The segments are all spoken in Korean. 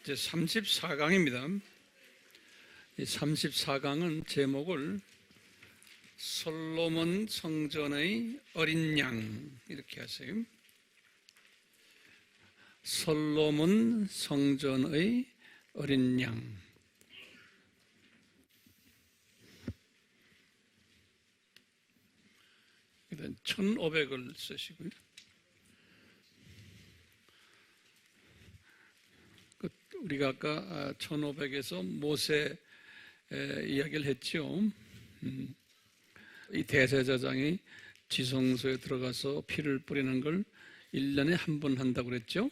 이제 34강입니다. 이 34강은 제목을 솔로몬 성전의 어린 양 이렇게 하세요. 솔로몬 성전의 어린 양. 일단 1500을 쓰시고요. 우리가 아까 1500에서 모세 이야기를 했죠. 이 대제사장이 지성소에 들어가서 피를 뿌리는 걸 1년에 한 번 한다고 그랬죠.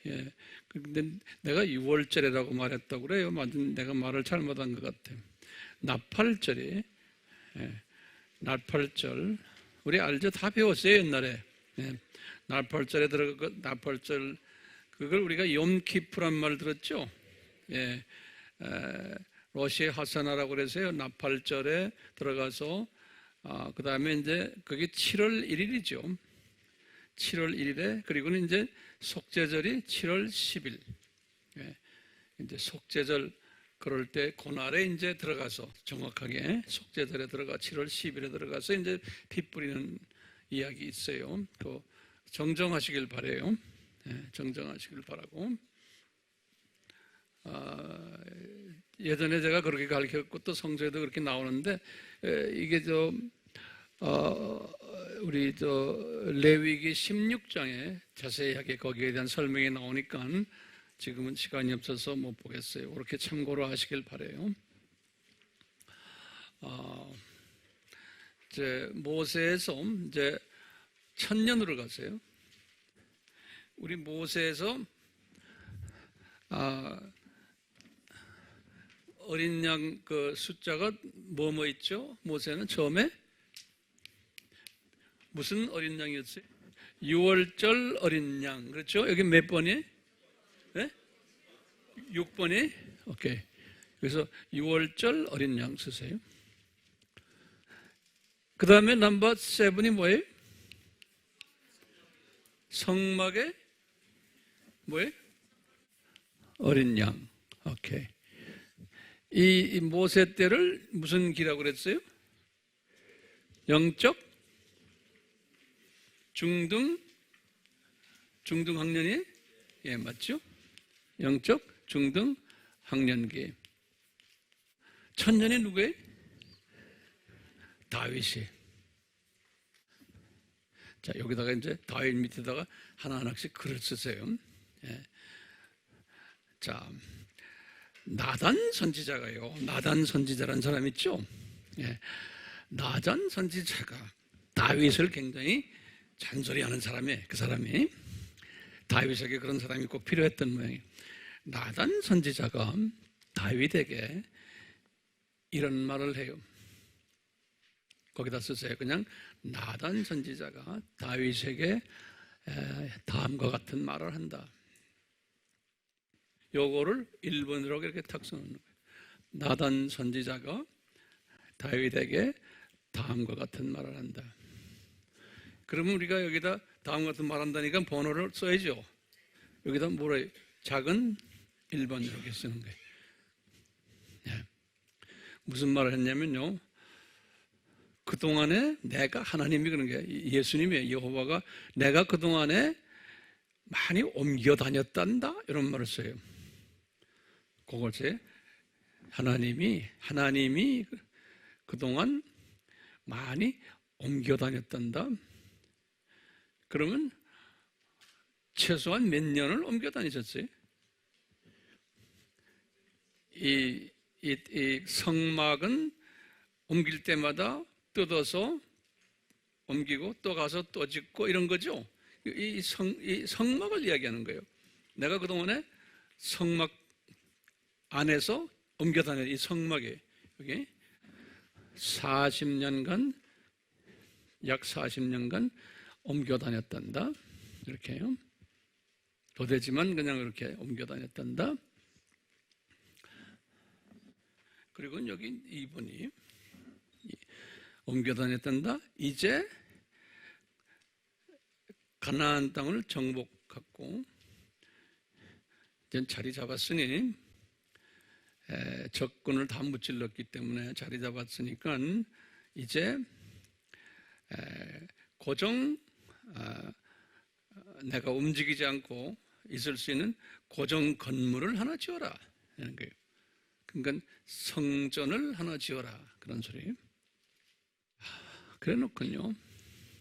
예. 근데 내가 6월절이라고 말했다고 그래요. 내가 말을 잘못한 것 같아요. 나팔절이, 나팔절. 우리 알죠? 다 배웠어요, 옛날에. 예. 나팔절에 들어가, 나팔절, 그걸 우리가 욤키프란 말 들었죠? 예. 러시아 하사나라고 그래서요. 나팔절에 들어가서, 그 다음에 이제 그게 7월 1일이죠. 7월 1일에, 그리고는 이제 속죄절이 7월 10일. 예. 이제 속죄절, 그럴 때 그날에 이제 들어가서 정확하게 속죄절에 들어가 7월 10일에 들어가서 이제 피 뿌리는 이야기 있어요. 그 정정하시길 바래요. 예, 정정하시길 바라고. 예전에 제가 그렇게 가르쳤고 또 성서에도 그렇게 나오는데 이게 우리 레위기 16장에 자세하게 거기에 대한 설명이 나오니까 지금은 시간이 없어서 못 보겠어요. 그렇게 참고로 하시길 바래요. 이제 모세에서 이제 천년으로 가세요. 우리 모세에서 어린 양 그 숫자가 뭐뭐 있죠? 모세는 처음에 무슨 어린 양이었어요? 6월절 어린 양. 그렇죠? 여기 몇 번이? 네? 6번이? 오케이. 그래서 6월절 어린 양 쓰세요. 그 다음에 넘버 7이 뭐예요? 성막의 뭐예요? 어린 양. 오케이. 이 모세 때를 무슨 기라고 그랬어요? 영적 중등 학년이? 예, 맞죠? 영적 중등 학년기. 천년이 누구예요? 다윗이. 자, 여기다가 이제 다윗 밑에다가 하나하나씩 글을 쓰세요. 예. 자, 나단 선지자가요. 나단 선지자라는 사람 있죠? 예. 나단 선지자가 다윗을 굉장히 잔소리하는 사람이에요. 그 사람이. 다윗에게 그런 사람이 꼭 필요했던 모양이에요. 나단 선지자가 다윗에게 이런 말을 해요. 거기다 쓰세요. 그냥 나단 선지자가 다윗에게 다음과 같은 말을 한다. 요거를 1번으로 이렇게 탁 써놓는 거예요. 나단 선지자가 다윗에게 다음과 같은 말을 한다. 그러면 우리가 여기다 다음과 같은 말 한다니까 번호를 써야죠. 여기다 뭐라 해요? 작은 1번 이렇게 쓰는 거예요. 네. 무슨 말을 했냐면요. 그동안에 내가 하나님이 그런 게 예수님이 여호와가 내가 그동안에 많이 옮겨 다녔단다 이런 말을 써요. 그걸 하나님이 그동안 많이 옮겨 다녔단다. 그러면 최소한 몇 년을 옮겨 다니셨어요? 이 성막은 옮길 때마다 뜯어서 옮기고 또 가서 또 짓고 이런 거죠. 이 성막을 이야기하는 거예요. 내가 그동안에 성막 안에서 옮겨 다녔 이 성막에 여기 40년간 약 40년간 옮겨 다녔단다. 이렇게 해요. 도대지만 그냥 이렇게 옮겨 다녔단다. 그리고 여기 2번이 옮겨 다녔단다. 이제 가나안 땅을 정복했고 이제 자리 잡았으니 적군을 다 무찔렀기 때문에 자리 잡았으니까 이제 고정 내가 움직이지 않고 있을 수 있는 고정 건물을 하나 지어라 하는 거예요. 그러니까 성전을 하나 지어라 그런 소리. 그래 놓군요.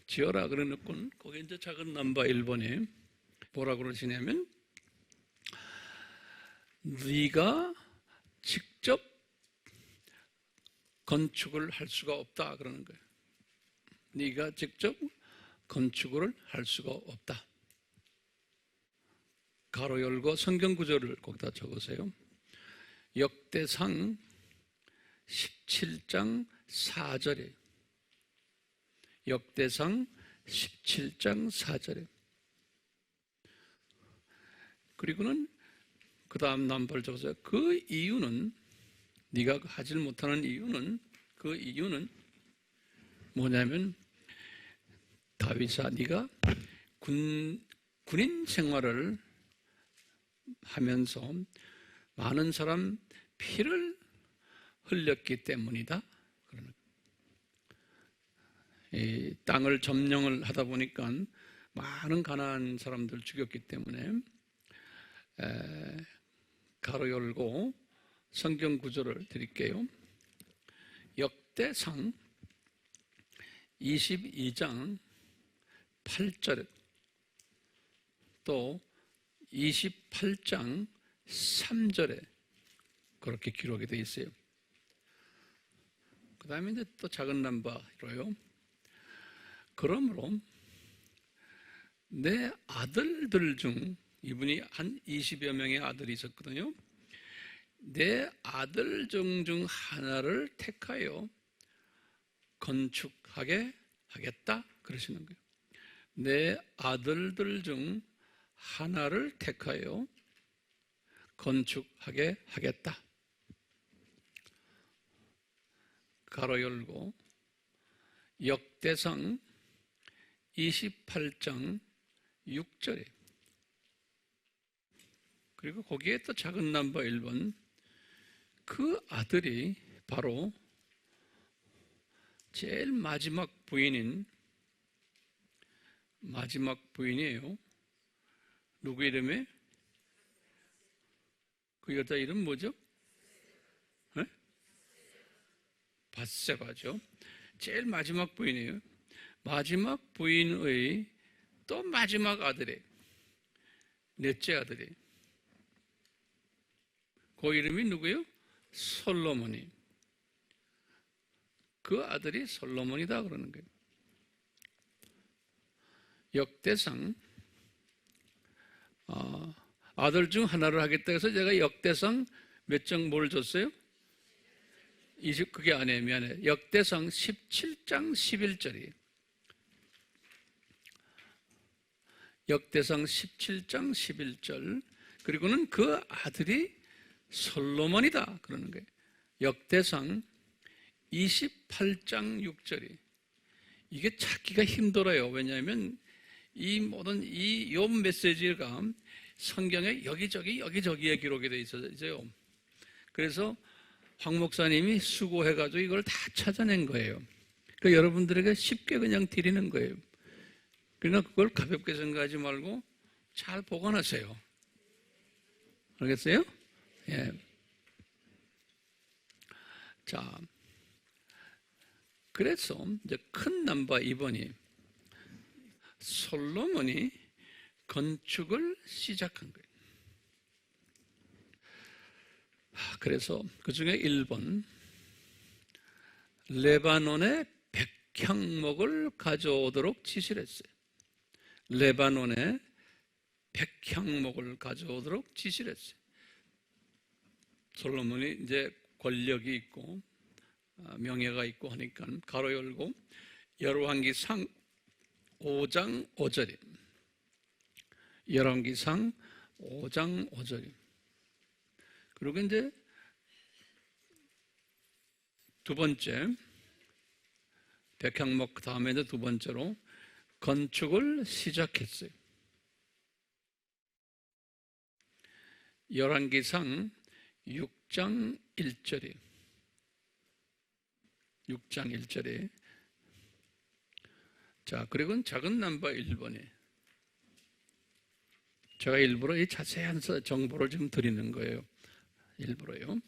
지어라 그래 놓고는 거기 이제 작은 넘버 1번에 뭐라 그러시냐면 네가 직접 건축을 할 수가 없다 그러는 거예요. 네가 직접 건축을 할 수가 없다. 가로 열고 성경 구절을 거기다 적으세요. 역대상 17장 4절에 역대상 17장 4절에 그리고는 그 다음 남벌 적어서 그 이유는 네가 하질 못하는 이유는 그 이유는 뭐냐면 다윗아 네가 군인 생활을 하면서 많은 사람 피를 흘렸기 때문이다. 이 땅을 점령을 하다 보니까 많은 가나안 사람들 죽였기 때문에 가로 열고 성경 구절을 드릴게요. 역대상 22장 8절에 또 28장 3절에 그렇게 기록이 되어 있어요. 그 다음에 이제 또 작은 넘버로요. 그러므로 내 아들들 중 이분이 한 20여 명의 아들이 있었거든요. 내 아들 중 하나를 택하여 건축하게 하겠다 그러시는 거예요. 내 아들들 중 하나를 택하여 건축하게 하겠다. 가로 열고 역대상 28장 6절에 그리고 거기에 또 작은 넘버 1번 그 아들이 바로 제일 마지막 부인이에요. 누구 이름에? 그 여자 이름 뭐죠? 밧세바죠. 제일 마지막 부인이에요. 마지막 부인의 또 마지막 아들이 넷째 아들이 그 이름이 누구예요? 솔로몬이. 그 아들이 솔로몬이다 그러는 거예요. 역대상 아들 중 하나를 하겠다 해서 제가 역대상 몇 장 뭘 줬어요? 그게 아니에요. 미안해. 역대상 17장 11절이 역대상 17장 11절 그리고는 그 아들이 솔로몬이다 그러는 거예요. 역대상 28장 6절이 이게 찾기가 힘들어요. 왜냐하면 이 모든 이 욥 메시지가 성경에 여기저기에 기록이 되어 있어요. 그래서 황 목사님이 수고해가지고 이걸 다 찾아낸 거예요. 그러니까 여러분들에게 쉽게 그냥 드리는 거예요. 그러니까 그걸 가볍게 생각하지 말고 잘 보관하세요. 알겠어요? 예. 자, 그래서 이제 큰 넘버 2번이 솔로몬이 건축을 시작한 거예요. 그래서 그 중에 1번 레바논의 백향목을 가져오도록 지시를 했어요. 레바논의 백향목을 가져오도록 지시를 했어요. 솔로몬이 이제 권력이 있고 명예가 있고 하니까 가로 열고 열왕기상 5장 5절이 열왕기상 5장 5절이 그리고 이제 두 번째 백향목 다음에 이제 두 번째로 건축을 시작했어요. 열왕기상 6장 1절이에요. 6장 1절에. 자, 그리고 작은 넘버 1번에. 제가 일부러 이 자세한 정보를 좀 드리는 거예요. 일부러요.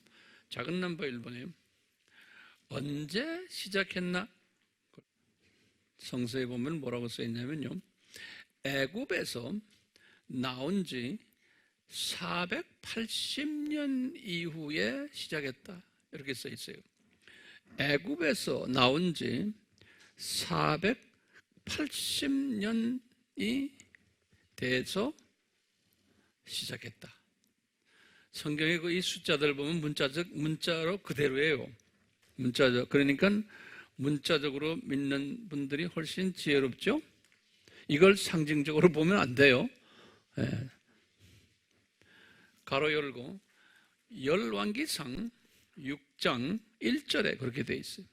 작은 넘버 1번에 언제 시작했나? 성서에 보면 뭐라고 써 있냐면요. 애굽에서 나온 지 480년 이후에 시작했다. 이렇게 써 있어요. 애굽에서 나온 지 480년이 돼서 시작했다. 성경의 이 숫자들 보면 문자로 그대로예요. 문자적. 그러니까 문자적으로 믿는 분들이 훨씬 지혜롭죠? 이걸 상징적으로 보면 안 돼요. 예. 가로 열고 열왕기상 6장 1절에 그렇게 돼 있어요.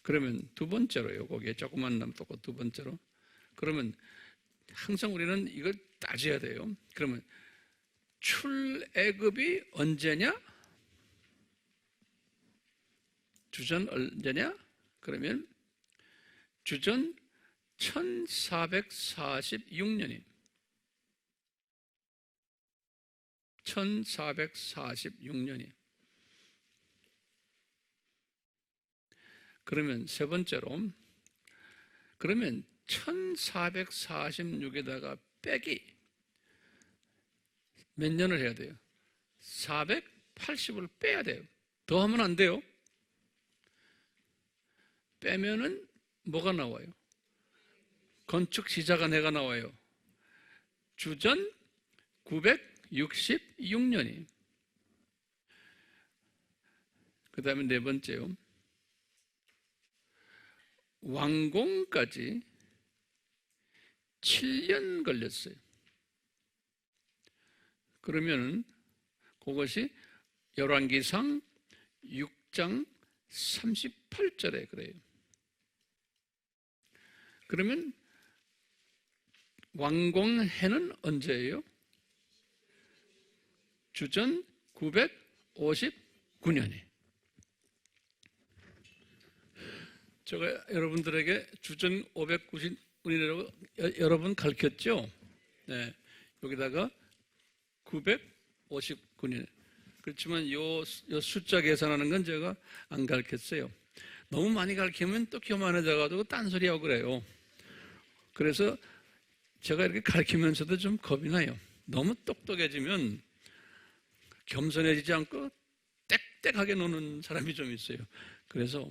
그러면 두 번째로요. 거기에 조금만 남았고 두 번째로. 그러면 항상 우리는 이걸 따져야 돼요. 그러면 출애굽이 언제냐? 주전 언제냐? 그러면 주전 1446년이 1446년이. 그러면 세 번째로, 그러면 1446에다가 빼기 몇 년을 해야 돼요? 480을 빼야 돼요. 더 하면 안 돼요. 빼면은 뭐가 나와요? 건축 시작한 해가 나와요. 주전 966년이. 그 다음에 네 번째요. 완공까지 7년 걸렸어요. 그러면 그것이 열왕기상 6장 38절에 그래요. 그러면 완공해는 언제예요? 주전 959년에. 제가 여러분들에게 주전 590년이라고 여러 번 가르쳤죠? 네, 여기다가 959년. 그렇지만 요 숫자 계산하는 건 제가 안 가르쳤어요. 너무 많이 가르치면 또 교만해져가지고 딴소리하고 그래요. 그래서 제가 이렇게 가르치면서도 좀 겁이 나요. 너무 똑똑해지면 겸손해지지 않고 땡땡하게 노는 사람이 좀 있어요. 그래서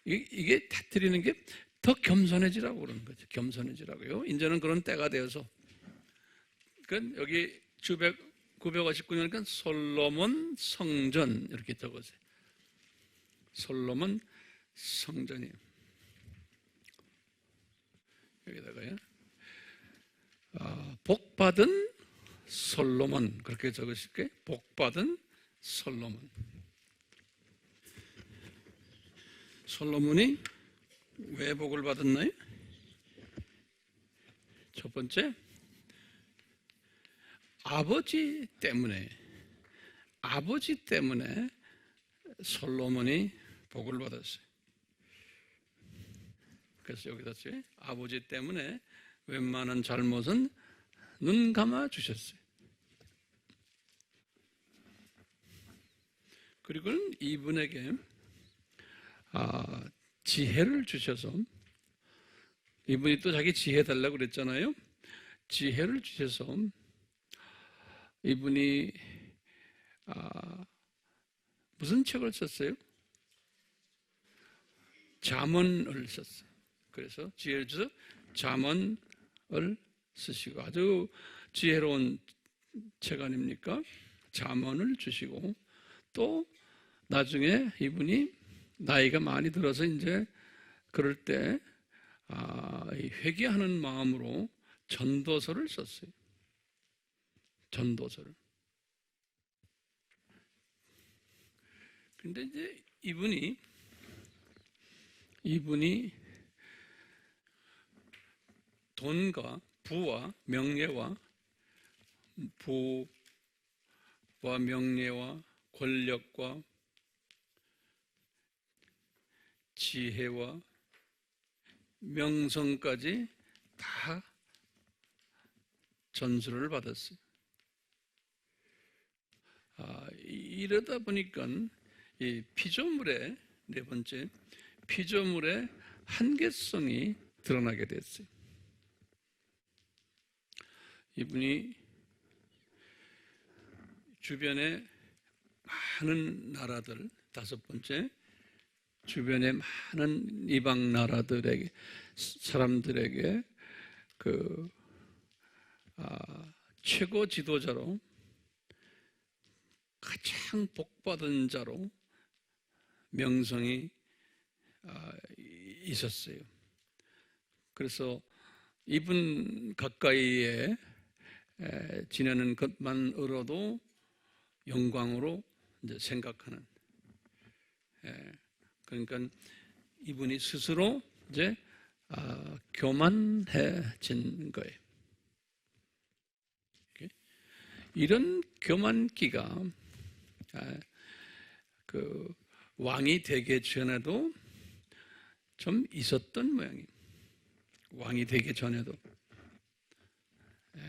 이게 다트리는 게 더 겸손해지라고 그러는 거죠. 겸손해지라고요. 이제는 그런 때가 되어서. 그러니까 여기 959년이니까 솔로몬 성전 이렇게 적으세요. 솔로몬 성전이에요. 여기다가요. 복받은 솔로몬 그렇게 적으실게요. 복받은 솔로몬. 솔로몬이 왜 복을 받았나요? 첫 번째, 아버지 때문에 솔로몬이 복을 받았어요. 그래서 여기다 써요. 아버지 때문에 웬만한 잘못은 눈 감아 주셨어요. 그리고 이분에게 지혜를 주셔서, 이분이 또 자기 지혜 달라고 그랬잖아요. 지혜를 주셔서 이분이 무슨 책을 썼어요? 잠언을 썼어요. 그래서 지혜를 주셔서 잠언을 쓰시고 아주 지혜로운 책 아닙니까? 잠언을 주시고 또 나중에 이분이 나이가 많이 들어서 이제 그럴 때 회개하는 마음으로 전도서를 썼어요. 전도서를. 근데 이제 이분이 돈과 부와 명예와 권력과 지혜와 명성까지 다 전수를 받았어요. 이러다 보니까 이 피조물의 네 번째 피조물의 한계성이 드러나게 됐어요. 이분이 주변에 많은 나라들, 다섯 번째 주변에 많은 이방 나라들에게 사람들에게 최고 지도자로 가장 복받은 자로 명성이 있었어요. 그래서 이분 가까이에 지내는 것만으로도 영광으로 이제 생각하는. 그러니까 이분이 스스로 이제 교만해진 거예요. 이런 교만기가 그 왕이 되기 전에도 좀 있었던 모양이에요. 왕이 되기 전에도.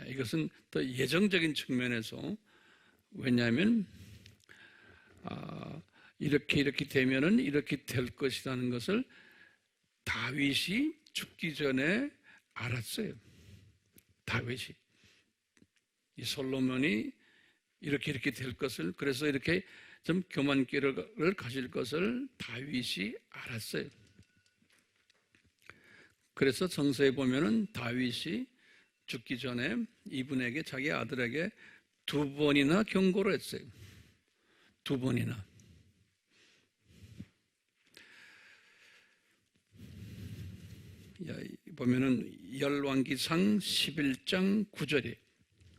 이것은 더 예정적인 측면에서, 왜냐하면 이렇게 되면은 이렇게 될 것이라는 것을 다윗이 죽기 전에 알았어요. 다윗이 이 솔로몬이 이렇게 될 것을, 그래서 이렇게 좀 교만기를 가질 것을 다윗이 알았어요. 그래서 성서에 보면은 다윗이 죽기 전에 이분에게, 자기 아들에게 2번이나 경고를 했어요. 2번이나. 보면은 열왕기상 11장 9절에,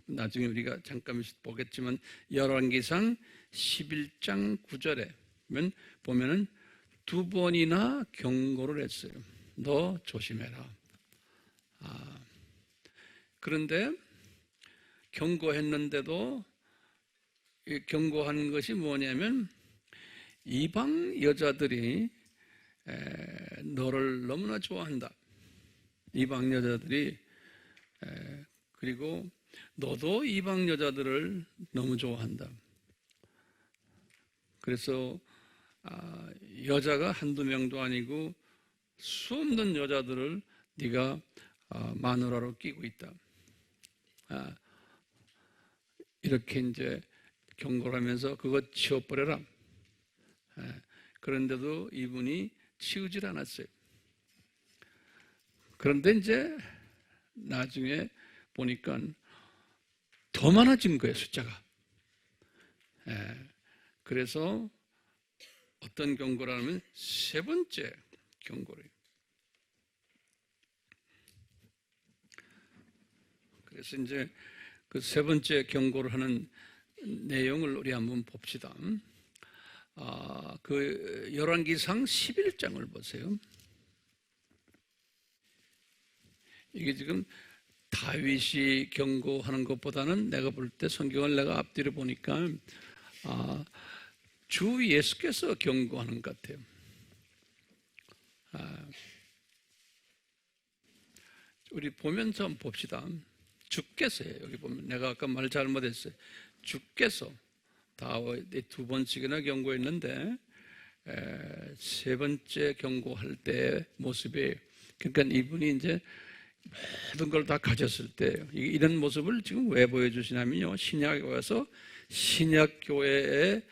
나중에 우리가 잠깐 보겠지만 열왕기상 11장 9절에 보면은 2번이나 경고를 했어요. 너 조심해라. 그런데 경고했는데도 경고하는 것이 뭐냐면 이방 여자들이 너를 너무나 좋아한다. 이방 여자들이, 그리고 너도 이방 여자들을 너무 좋아한다. 그래서 여자가 한두 명도 아니고 수없는 여자들을 네가 마누라로 끼고 있다. 이렇게 이제 경고를 하면서 그거 치워버려라. 그런데도 이분이 치우질 않았어요. 그런데 이제 나중에 보니까 더 많아진 거예요, 숫자가. 그래서 어떤 경고라면 세 번째 경고를. 그래서 이제 그 세 번째 경고를 하는 내용을 우리 한번 봅시다. 그 열왕기상 11장을 보세요. 이게 지금 다윗이 경고하는 것보다는 내가 볼 때 성경을 내가 앞뒤로 보니까 주 예수께서 경고하는 것 같아요. 우리 보면서 한번 봅시다. 주께서예요. 여기 보면 내가 아까 말 잘못했어요. 주께서 다윗이 2번씩이나 경고했는데 세 번째 경고할 때 모습이, 그러니까 이분이 이제 모든 걸 다 가졌을 때 이런 모습을 지금 왜 보여주시냐면요, 신약에 와서 신약교회의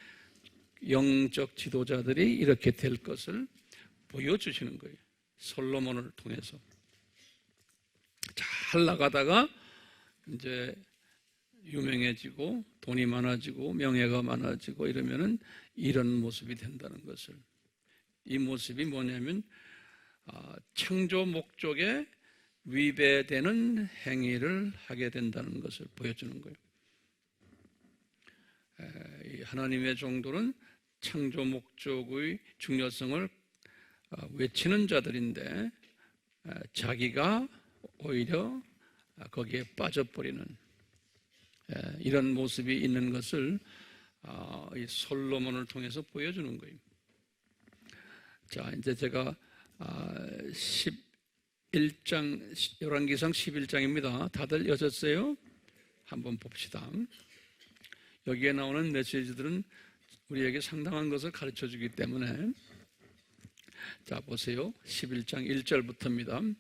영적 지도자들이 이렇게 될 것을 보여주시는 거예요. 솔로몬을 통해서. 잘 나가다가 이제 유명해지고 돈이 많아지고 명예가 많아지고 이러면은 이런 모습이 된다는 것을, 이 모습이 뭐냐면 창조 목적에 위배되는 행위를 하게 된다는 것을 보여주는 거예요. 하나님의 종들은 창조 목적의 중요성을 외치는 자들인데 자기가 오히려 거기에 빠져버리는 이런 모습이 있는 것을 이 솔로몬을 통해서 보여주는 거예요. 자, 이제 제가 11장, 열왕기상 11장입니다. 다들 여셨어요? 한번 봅시다. 여기에 나오는 메시지들은 우리에게 상당한 것을 가르쳐 주기 때문에, 자 보세요. 11장 1절부터입니다.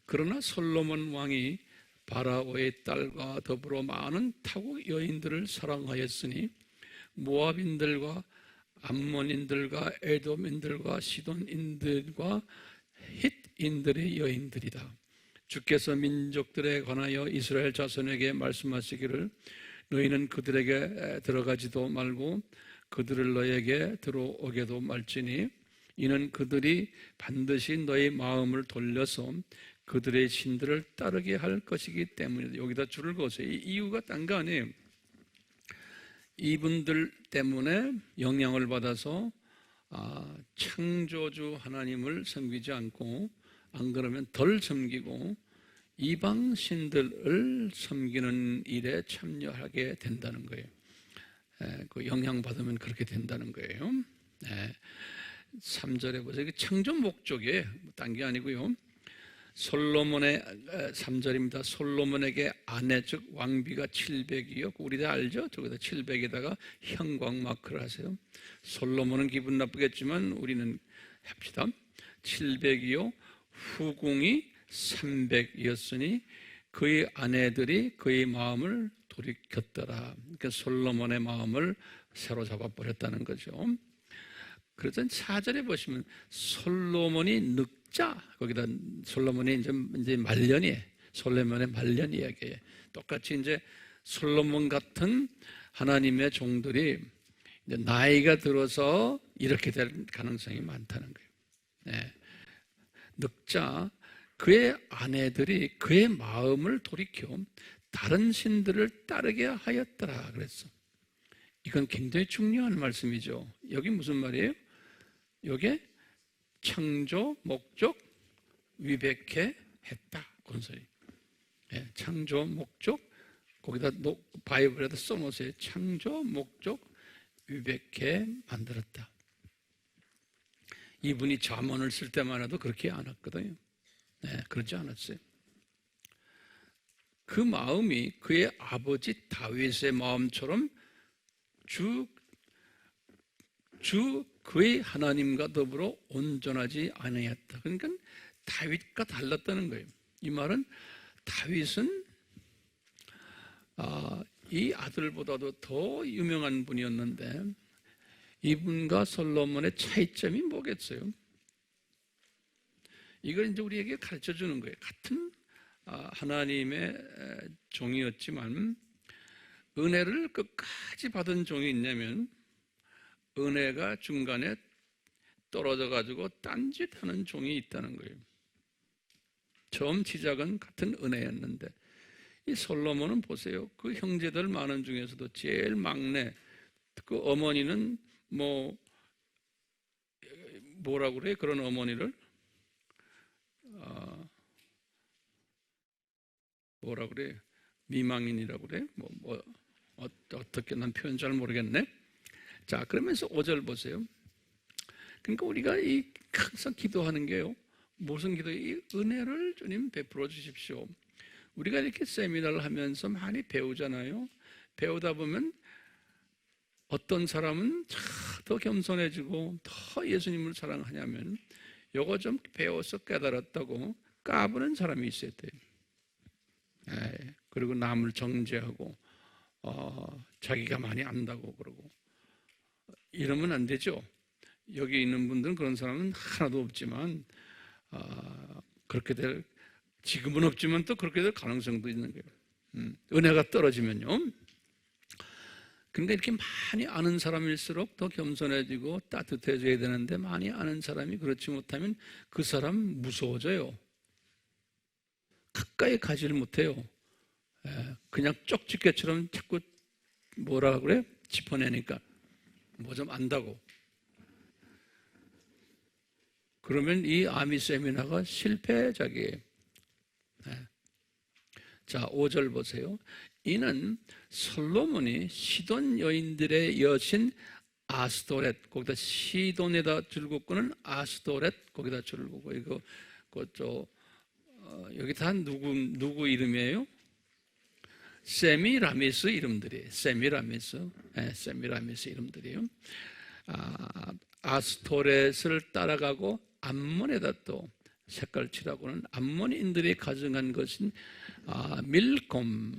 그러나 솔로몬 왕이 바라오의 딸과 더불어 많은 타국 여인들을 사랑하였으니 모압인들과 암몬인들과 에돔인들과 시돈인들과 힛인들의 여인들이다. 주께서 민족들에 관하여 이스라엘 자손에게 말씀하시기를 너희는 그들에게 들어가지도 말고 그들을 너에게 들어오게도 말지니 이는 그들이 반드시 너희 마음을 돌려서 그들의 신들을 따르게 할 것이기 때문이다. 여기다 줄을 그었어요. 이 이유가 딴 거 아니에요. 이분들 때문에 영향을 받아서 창조주 하나님을 섬기지 않고, 안 그러면 덜 섬기고 이방 신들을 섬기는 일에 참여하게 된다는 거예요. 그 영향받으면 그렇게 된다는 거예요. 3절에 보세요. 창조 목적이에요. 딴 게 아니고요. 솔로몬의 3절입니다. 솔로몬에게 아내 즉 왕비가 700이요. 우리 다 알죠? 저기다 700에다가 형광 마크를 하세요. 솔로몬은 기분 나쁘겠지만 우리는 합시다. 700이요. 후궁이 300이었으니 그의 아내들이 그의 마음을 돌이켰더라. 그러니까 솔로몬의 마음을 사로잡아 버렸다는 거죠. 그래서 4절에 보시면 솔로몬이 늙자, 거기다 솔로몬이 이제 말년이에요. 솔로몬의 말년 이야기예요. 똑같이 이제 솔로몬 같은 하나님의 종들이 이제 나이가 들어서 이렇게 될 가능성이 많다는 거예요. 늙자 그의 아내들이 그의 마음을 돌이켜 다른 신들을 따르게 하였더라 그랬어. 이건 굉장히 중요한 말씀이죠. 여기 무슨 말이에요? 여기에 창조 목적 위백해 했다 그런 소리. 창조 목적 거기다 바이블에다 써놓으세요. 창조 목적 위백해 만들었다. 이분이 잠언을 쓸 때만 해도 그렇게 안 했거든요. 그렇지 않았어요. 그 마음이 그의 아버지 다윗의 마음처럼 그의 하나님과 더불어 온전하지 아니했다. 그러니까 다윗과 달랐다는 거예요. 이 말은 다윗은 이 아들보다도 더 유명한 분이었는데 이분과 솔로몬의 차이점이 뭐겠어요? 이걸 이제 우리에게 가르쳐 주는 거예요. 같은 하나님의 종이었지만 은혜를 끝까지 받은 종이 있냐면 은혜가 중간에 떨어져 가지고 딴짓하는 종이 있다는 거예요. 처음 시작은 같은 은혜였는데 이 솔로몬은 보세요. 그 형제들 많은 중에서도 제일 막내, 그 어머니는 뭐라고 그래? 그런 어머니를 뭐라 그래? 미망인이라고 그래? 어떻게 난 표현 잘 모르겠네. 자, 그러면서 5절 보세요. 그러니까 우리가 항상 기도하는 게요. 무슨 기도? 이 은혜를 주님 베풀어 주십시오. 우리가 이렇게 세미나를 하면서 많이 배우잖아요. 배우다 보면 어떤 사람은 더 겸손해지고 더 예수님을 사랑하냐면 요거 좀 배워서 깨달았다고 까부는 사람이 있어야 돼요. 그리고 남을 정죄하고 자기가 많이 안다고 그러고 이러면 안 되죠. 여기 있는 분들은 그런 사람은 하나도 없지만 그렇게 될, 지금은 없지만 또 그렇게 될 가능성도 있는 거예요. 은혜가 떨어지면요. 그러니까 이렇게 많이 아는 사람일수록 더 겸손해지고 따뜻해져야 되는데 많이 아는 사람이 그렇지 못하면 그 사람 무서워져요. 가까이 가지를 못해요. 그냥 쪽집게처럼 자꾸 뭐라 그래? 짚어내니까 뭐 좀 안다고. 그러면 이 아미 세미나가 실패작이에요. 자, 5절 보세요. 이는 솔로몬이 시돈 여인들의 여신 아스토렛, 거기다 시돈에다 줄 긋고는 아스토렛, 거기다 줄을 긋고, 이거 여기 다 누구 이름이에요? 세미라미스 이름들이에요. 세미라미스 이름들이에요. 아스토렛을 따라가고 암몬에다 또 색깔 칠하고는 암몬인들이 가정한 것인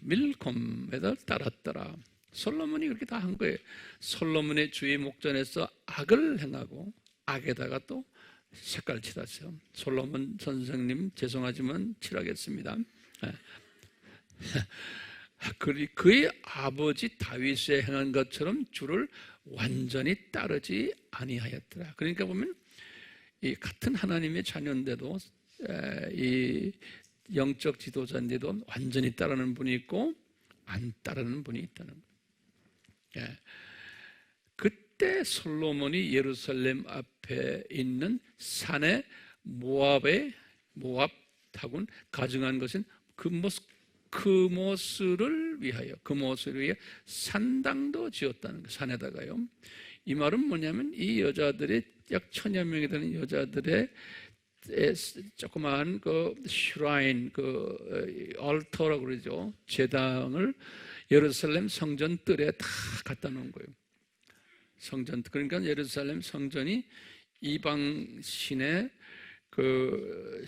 밀콤에다 따랐더라. 솔로몬이 그렇게 다 한 거예요. 솔로몬의 주의 목전에서 악을 행하고 악에다가 또 색깔 칠하세요. 솔로몬 선생님 죄송하지만 칠하겠습니다. 그의 아버지 다윗의 행한 것처럼 주를 완전히 따르지 아니하였더라. 그러니까 보면 이 같은 하나님의 자녀인데도 이 영적 지도자인데도 완전히 따르는 분이 있고 안 따르는 분이 있다는 거예요. 그때 솔로몬이 예루살렘 앞에 있는 산에 모압 타군 가증한 것은 그모스를 위하여 산당도 지었다는 거예요. 산에다가요. 이 말은 뭐냐면 이 여자들의 약 1000여 명이 되는 여자들의 조그마한 그 슈라인, 그 얼터라고 그러죠. 제당을 예루살렘 성전 뜰에 다 갖다 놓은 거예요. 성전, 그러니까 예루살렘 성전이 이방 신의 그걸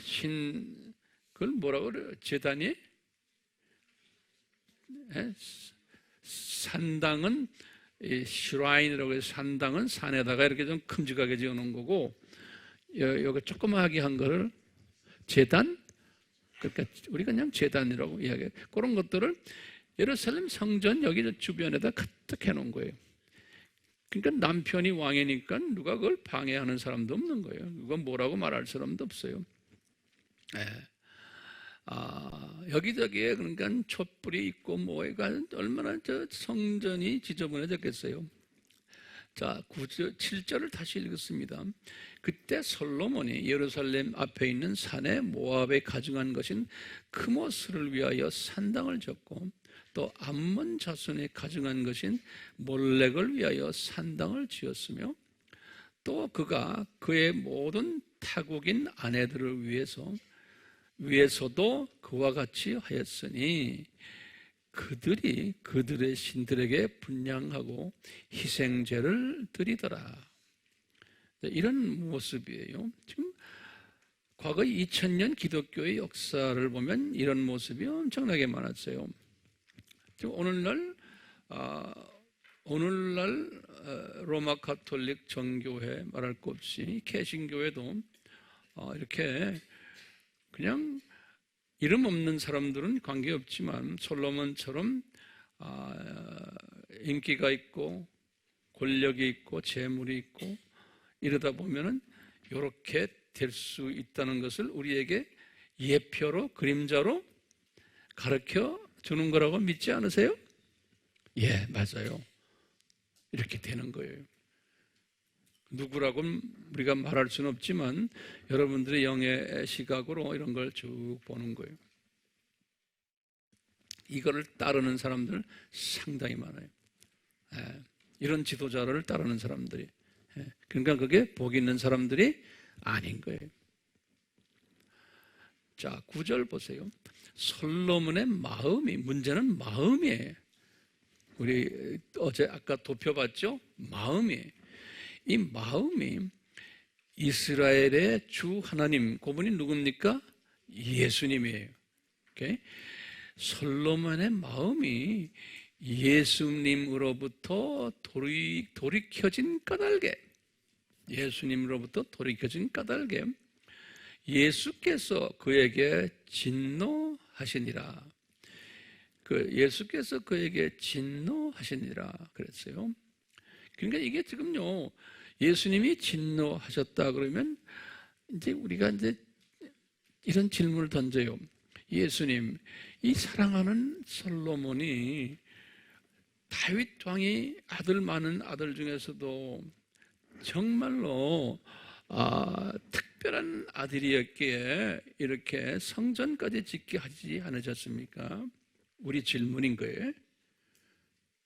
뭐라고 그래요? 제단이? 산당은 슈라인이라고 해서 산당은 산에다가 이렇게 좀 큼직하게 지어놓은 거고, 여기 조그마하게 한 거를 제단? 그러니까 우리가 그냥 제단이라고 이야기해요. 그런 것들을 예루살렘 성전 여기 주변에다 가득 해놓은 거예요. 그러니까 남편이 왕이니까 누가 그걸 방해하는 사람도 없는 거예요. 누가 뭐라고 말할 사람도 없어요. 여기저기에 그러니까 촛불이 있고 뭐가 얼마나 저 성전이 지저분해졌겠어요. 자, 7절을 다시 읽었습니다. 그때 솔로몬이 예루살렘 앞에 있는 산에 모압에 가증한 것인 크모스를 위하여 산당을 졌고, 또 암몬 자손에 가증한 것인 몰렉을 위하여 산당을 지었으며, 또 그가 그의 모든 타국인 아내들을 위해서도 그와 같이 하였으니 그들이 그들의 신들에게 분향하고 희생제를 드리더라. 이런 모습이에요. 지금 과거 2000년 기독교의 역사를 보면 이런 모습이 엄청나게 많았어요. 지금 오늘날 로마 가톨릭 정교회 말할 것 없이 개신교회도 이렇게 그냥 이름 없는 사람들은 관계없지만 솔로몬처럼 인기가 있고 권력이 있고 재물이 있고 이러다 보면은 이렇게 될 수 있다는 것을 우리에게 예표로 그림자로 가르쳐 주는 거라고 믿지 않으세요? 예, 맞아요. 이렇게 되는 거예요. 누구라고 우리가 말할 수는 없지만 여러분들의 영의 시각으로 이런 걸 쭉 보는 거예요. 이거를 따르는 사람들 상당히 많아요. 이런 지도자를 따르는 사람들이. 그러니까 그게 복 있는 사람들이 아닌 거예요. 자, 9절 보세요. 솔로몬의 마음이, 문제는 마음이에요. 우리 어제 아까 도펴봤죠? 마음이에요. 이 마음이 이스라엘의 주 하나님, 그분이 누굽니까? 예수님이에요. 오케이? 솔로몬의 마음이 예수님으로부터 돌이켜진 까닭에, 예수님으로부터 돌이켜진 까닭에 예수께서 그에게 진노하시니라. 예수께서 그에게 진노하시니라 그랬어요. 그러니까 이게 지금요, 예수님이 진노하셨다 그러면 이제 우리가 이제 이런 질문을 던져요. 예수님, 이 사랑하는 솔로몬이 다윗 왕이 아들 많은 아들 중에서도 정말로 특별한 아들이었기에 이렇게 성전까지 짓게 하지 않으셨습니까? 우리 질문인 거예요.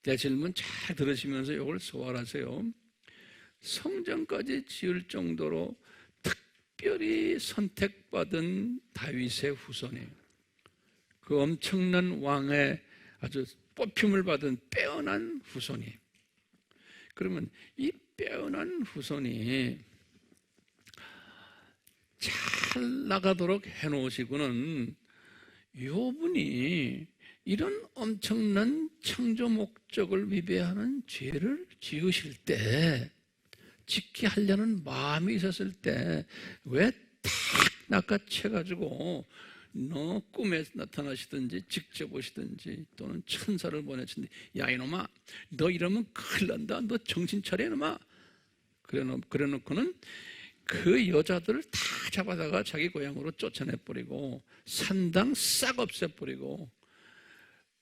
내 질문 잘 들으시면서 이걸 소화하세요. 성전까지 지을 정도로 특별히 선택받은 다윗의 후손이에요. 그 엄청난 왕의 아주 뽑힘을 받은 빼어난 후손이에요. 그러면 이 빼어난 후손이 잘 나가도록 해놓으시고는 요분이 이런 엄청난 창조 목적을 위배하는 죄를 지으실 때, 짓게 하려는 마음이 있었을 때 왜 탁 낚아채가지고 너 꿈에 나타나시든지 직접 오시든지 또는 천사를 보내시든지 야 이놈아 너 이러면 큰일 난다, 너 정신 차려 이놈아, 그래놓고는 그 여자들을 다 잡아다가 자기 고향으로 쫓아내버리고 산당 싹 없애버리고,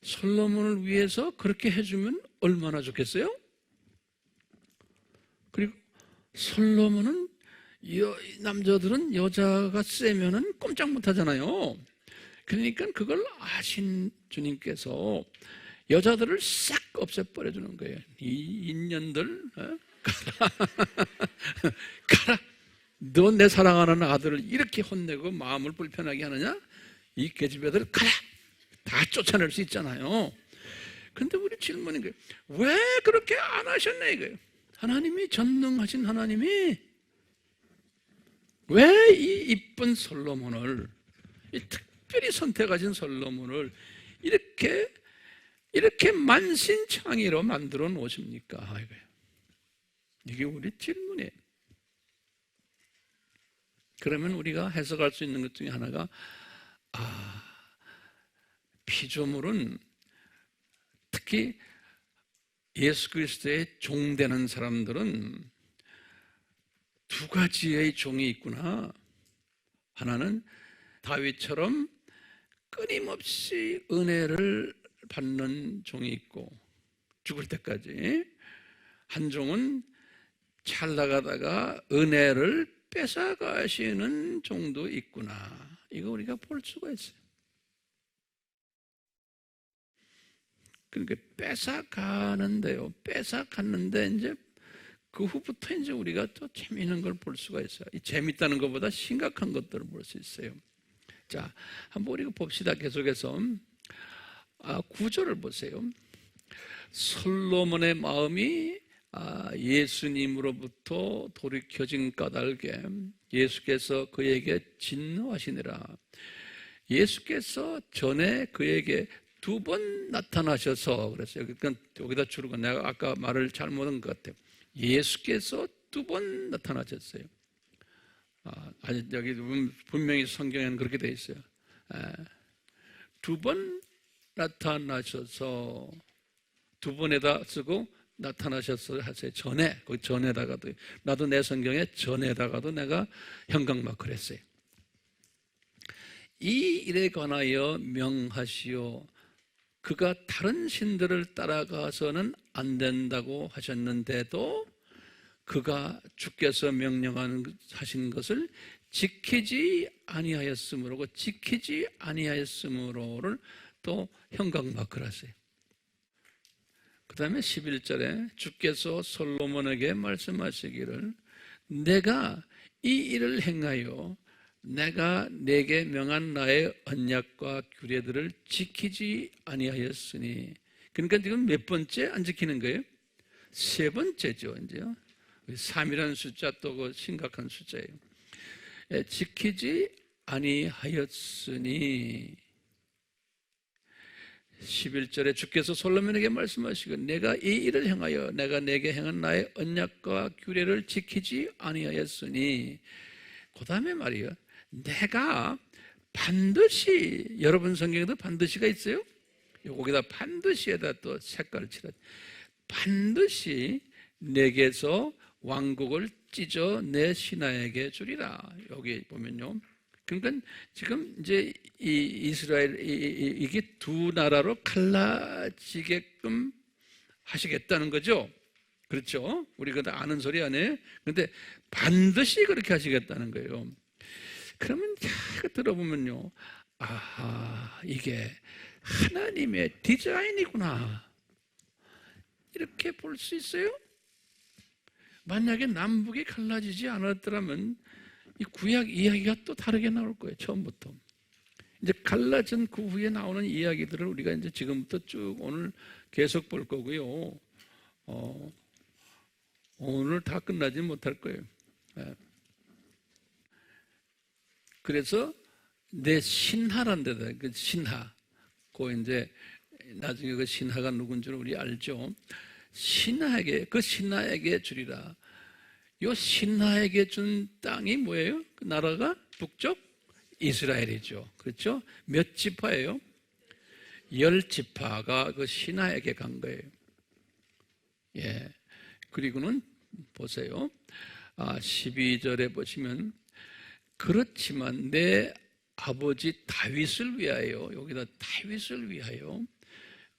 솔로몬을 위해서 그렇게 해주면 얼마나 좋겠어요? 그리고 솔로몬은 남자들은 여자가 세면은 꼼짝 못하잖아요. 그러니까 그걸 아신 주님께서 여자들을 싹 없애버려주는 거예요. 이 인년들 가라 가라, 너 내 사랑하는 아들을 이렇게 혼내고 마음을 불편하게 하느냐? 이 계집애들 가라, 다 쫓아낼 수 있잖아요. 근데 우리 질문인 거예요. 왜 그렇게 안 하셨네 이거예요. 하나님이 전능하신 하나님이 왜 이 이쁜 솔로몬을, 이 특별히 선택하신 솔로몬을 이렇게 만신창이로 만들어 놓으십니까? 이게 우리 질문이에요. 그러면 우리가 해석할 수 있는 것 중에 하나가, 피조물은 특히 예수 그리스도의 종되는 사람들은 두 가지의 종이 있구나. 하나는 다윗처럼 끊임없이 은혜를 받는 종이 있고 죽을 때까지, 한 종은 잘 나가다가 은혜를 뺏어가시는 종도 있구나. 이거 우리가 볼 수가 있어요. 그러니까 뺏어가는데요. 뺏어갔는데 이제 그 후부터 이제 우리가 또 재미있는 걸 볼 수가 있어요. 이 재밌다는 것보다 심각한 것들을 볼 수 있어요. 자, 한번 우리가 봅시다. 계속해서 9절을 보세요. 솔로몬의 마음이 예수님으로부터 돌이켜진 까닭에 예수께서 그에게 진노하시니라. 예수께서 전에 그에게 2번 나타나셔서 그랬어요. 그러니까 여기다 줄고, 내가 아까 말을 잘못한 것 같아요. 예수께서 2번 나타나셨어요. 여기 분명히 성경에는 그렇게 되어 있어요. 2번 나타나셔서, 2번에다 쓰고 나타나셨어요 하세요. 전에, 그 전에다가도, 나도 내 성경에 전에다가도 내가 형광마크를 했어요. 이 일에 관하여 명하시오. 그가 다른 신들을 따라가서는 안 된다고 하셨는데도 그가 주께서 명령하신 것을 지키지 아니하였으므로, 지키지 아니하였으므로를 또 형광마크를 하세요. 그 다음에 11절에 주께서 솔로몬에게 말씀하시기를 내가 이 일을 행하여 내가 내게 명한 나의 언약과 규례들을 지키지 아니하였으니, 그러니까 지금 몇 번째 안 지키는 거예요? 3번째죠. 이제요. 3이라는 숫자 또 그 심각한 숫자예요. 지키지 아니하였으니, 11절에 주께서 솔로몬에게 말씀하시고 내가 이 일을 행하여 내가 내게 행한 나의 언약과 규례를 지키지 아니하였으니, 그 다음에 말이에요. 내가 반드시, 여러분 성경에도 반드시가 있어요? 여기다 반드시에다 또 색깔을 칠해. 반드시 내게서 왕국을 찢어 내 신하에게 주리라. 여기 보면요. 그러니까 지금 이제 이 이스라엘, 이게 두 나라로 갈라지게끔 하시겠다는 거죠. 그렇죠? 우리가 다 아는 소리 아니에요? 근데 반드시 그렇게 하시겠다는 거예요. 그러면 잘 들어보면요, 아하, 이게 하나님의 디자인이구나, 이렇게 볼 수 있어요. 만약에 남북이 갈라지지 않았더라면 이 구약 이야기가 또 다르게 나올 거예요. 처음부터. 이제 갈라진 그 후에 나오는 이야기들을 우리가 이제 지금부터 쭉 오늘 계속 볼 거고요. 오늘 다 끝나지 못할 거예요. 그래서 내 신하란 데다, 그 신하, 그 이제 나중에 그 신하가 누군지 우리 알죠. 그 신하에게 주리라. 요 신하에게 준 땅이 뭐예요? 그 나라가 북쪽 이스라엘이죠. 그렇죠? 몇 지파예요? 10지파가 그 신하에게 간 거예요. 예. 그리고는 보세요. 12절에 보시면, 그렇지만 내 아버지 다윗을 위하여, 여기다 다윗을 위하여,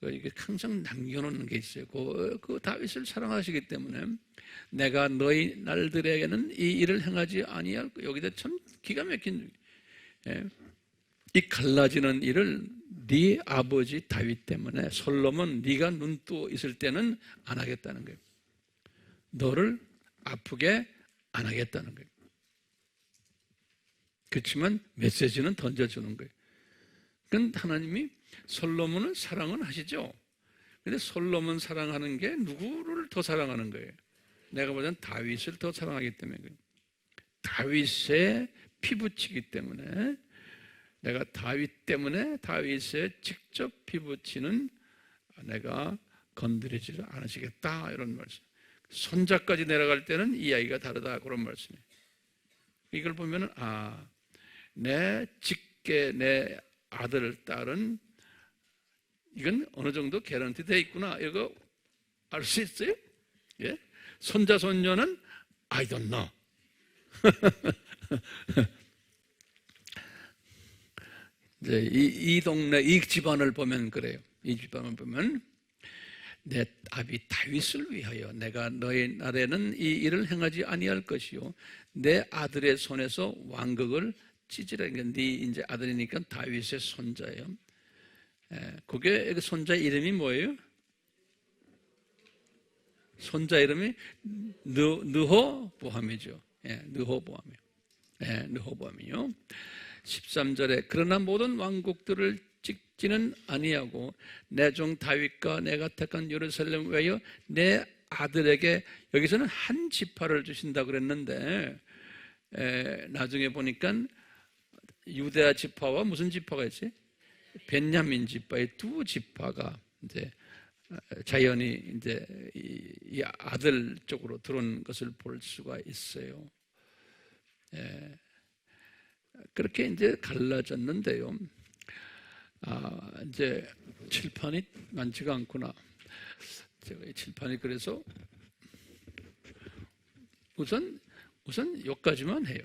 이게 항상 남겨놓는 게 있어요. 그 다윗을 사랑하시기 때문에 내가 너희 날들에게는 이 일을 행하지 아니할, 여기다 참 기가 막힌, 이 갈라지는 일을 네 아버지 다윗 때문에, 솔로몬 네가 눈 뜨고 있을 때는 안 하겠다는 거예요. 너를 아프게 안 하겠다는 거예요. 그렇지만 메시지는 던져주는 거예요. 그러니까 하나님이 솔로몬을 사랑은 하시죠. 그런데 솔로몬 사랑하는 게 누구를 더 사랑하는 거예요? 내가 보기엔 다윗을 더 사랑하기 때문에 그래요. 다윗에 피붙이기 때문에, 내가 다윗 때문에 다윗에 직접 피붙이는 내가 건드리지 않으시겠다, 이런 말씀. 손자까지 내려갈 때는 이야기가 다르다, 그런 말씀이에요. 이걸 보면은 내 직계, 내 아들, 딸은 이건 어느 정도 개런티 돼 있구나, 이거 알 수 있어요? 예? 손자, 손녀는 I don't know. 이제 이 동네, 이 집안을 보면 그래요. 이 집안을 보면, 내 아비 다윗을 위하여 내가 너희 날에는 이 일을 행하지 아니할 것이요, 내 아들의 손에서 왕국을 찢으라. 네 이제 아들이니까 다윗의 손자예요. 그게 손자 이름이 뭐예요? 손자 이름이 느호보암이죠. 느호보암이요. 13절에 그러나 모든 왕국들을 찍지는 아니하고 내 종 다윗과 내가 택한 예루살렘 외여 내 아들에게, 여기서는 한 지파를 주신다 그랬는데, 나중에 보니까 유대아 지파와 무슨 지파가 있어요? 벤야민 지파의 두 지파가 이제 자연히 이제 이 아들 쪽으로 들어온 것을 볼 수가 있어요. 그렇게 이제 갈라졌는데요. 이제 칠판이 많지가 않구나. 제가 이 칠판이 그래서 우선 여기까지만 해요.